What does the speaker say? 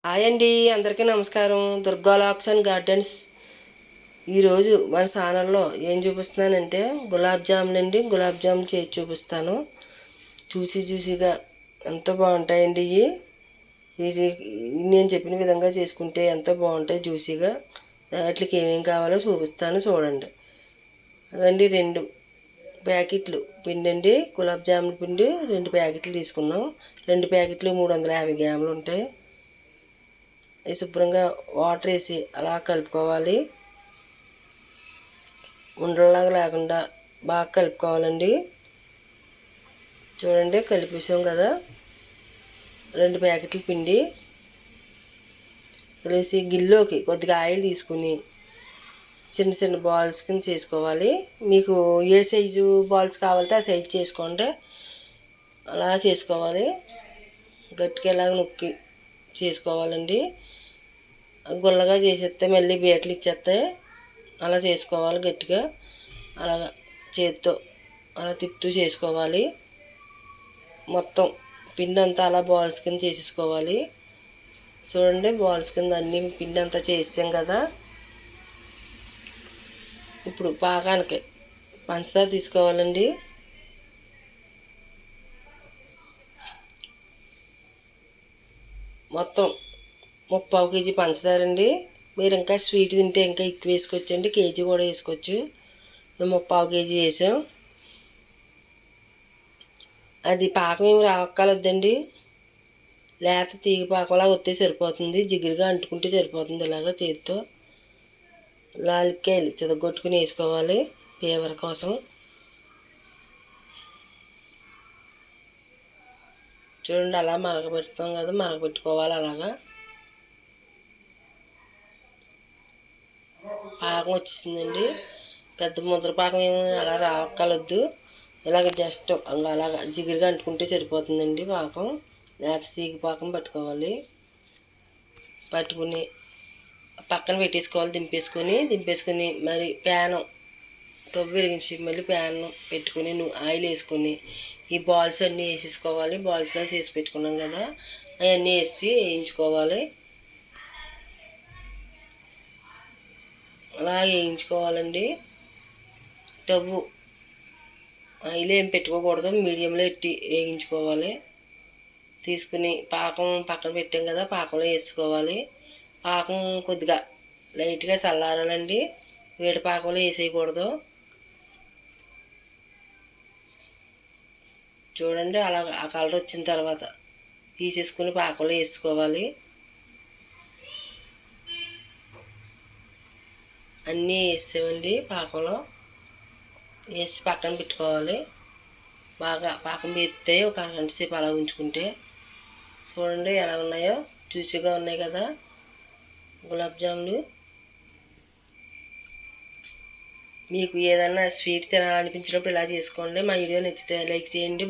Hi అండి, అందరికీ నమస్కారం. Durga lakhs and gardens. ఈరోజు మన ఛానల్లో ఏం చూపిస్తున్నానంటే గులాబ్ జాములు అండి. గులాబ్ జాములు చేసి చూపిస్తాను. జ్యూసీగా ఎంతో బాగుంటాయండి. ఇది నేను చెప్పిన విధంగా చేసుకుంటే ఎంతో బాగుంటాయి జ్యూసీగా. వాటికి ఏమేమి కావాలో చూపిస్తాను, చూడండి. అదండి 2 ప్యాకెట్లు పిండి అండి. గులాబ్ జామున్ పిండి 2 ప్యాకెట్లు తీసుకున్నాం. 2 ప్యాకెట్లు 350 గ్రాములు ఉంటాయి. ఇది శుభ్రంగా వాటర్ వేసి అలా కలుపుకోవాలి. ఉండలాగా లేకుండా బాగా కలుపుకోవాలండి. చూడండి, కలిపేసాం కదా. 2 ప్యాకెట్ల పిండి కలిసి గిల్లోకి కొద్దిగా ఆయిల్ తీసుకుని చిన్న చిన్న బాల్స్ కింద చేసుకోవాలి. మీకు ఏ సైజు బాల్స్ కావాలంటే ఆ సైజు చేసుకోండి. అలా చేసుకోవాలి. గట్టిగా ఇలాగ నొక్కి చేసుకోవాలండి. గుల్లగా చేసేస్తే మళ్ళీ బీటలు ఇచ్చేస్తాయి. అలా చేసుకోవాలి గట్టిగా. అలా చేతితో అలా తిప్పుతూ చేసుకోవాలి. మొత్తం పిండి అంతా అలా బాల్స్ కింద చేసేసుకోవాలి. చూడండి, బాల్స్ కింద అన్ని పిండి అంతా చేసాం కదా. ఇప్పుడు పాకానికి పంచదార తీసుకోవాలండి. మొత్తం 3/4 కేజీ పంచదార అండి. మీరు ఇంకా స్వీట్ తింటే ఇంకా ఎక్కువ వేసుకోవచ్చండి. కేజీ కూడా వేసుకోవచ్చు. మేము 3/4 కేజీ వేసాం. అది పాకం ఏమి రావక్కర్లేదండి. లేత తీగ పాకంలా వస్తే సరిపోతుంది. జిగురుగా అంటుకుంటే సరిపోతుంది. ఇలాగ చేతితో లాలిక్కాయలు చితగొట్టుకుని వేసుకోవాలి ఫ్లేవర్ కోసం. చూడండి, అలా మరగబెడతాం కదా, మరగబెట్టుకోవాలి. అలాగా పాకం వచ్చేసిందండి. పెద్ద ముద్ర పాకం ఏమి అలా రావక్కర్లేదు. ఇలాగ జస్ట్ అలాగా జిగురుగా అంటుకుంటే సరిపోతుందండి పాకం. లేత తీగ పాకం పట్టుకోవాలి. పట్టుకుని పక్కన పెట్టేసుకోవాలి. దింపేసుకొని మరి ప్యాను స్టవ్ వెలిగించి మళ్ళీ ప్యాన్ పెట్టుకుని ఆయిల్ వేసుకొని ఈ బాల్స్ అన్నీ వేసేసుకోవాలి. బాల్స్లో చేసి పెట్టుకున్నాం కదా, అవన్నీ వేసి వేయించుకోవాలి. అలా వేయించుకోవాలండి. స్టవ్ ఆయిల్ ఏం పెట్టుకోకూడదు, మీడియంలో ఎట్టి వేయించుకోవాలి. తీసుకుని పాకం పక్కన పెట్టాం కదా, పాకంలో వేసుకోవాలి. పాకం కొద్దిగా లైట్గా చల్లారాలండి. వేడి పాకంలో వేసేయకూడదు. చూడండి, అలా ఆ కలర్ వచ్చిన తర్వాత తీసేసుకుని పాకంలో వేసుకోవాలి. అన్నీ వేసామండి. పాకంలో వేసి పక్కన పెట్టుకోవాలి. బాగా పాకం వేస్తే ఒక అరగంట సేపు అలా ఉంచుకుంటే. చూడండి ఎలా ఉన్నాయో, జ్యూసీగా ఉన్నాయి కదా గులాబ్ జాములు. మీకు ఏదైనా స్వీట్ తినాలనిపించినప్పుడు ఇలా చేసుకోండి. మా వీడియో నచ్చితే లైక్ చేయండి.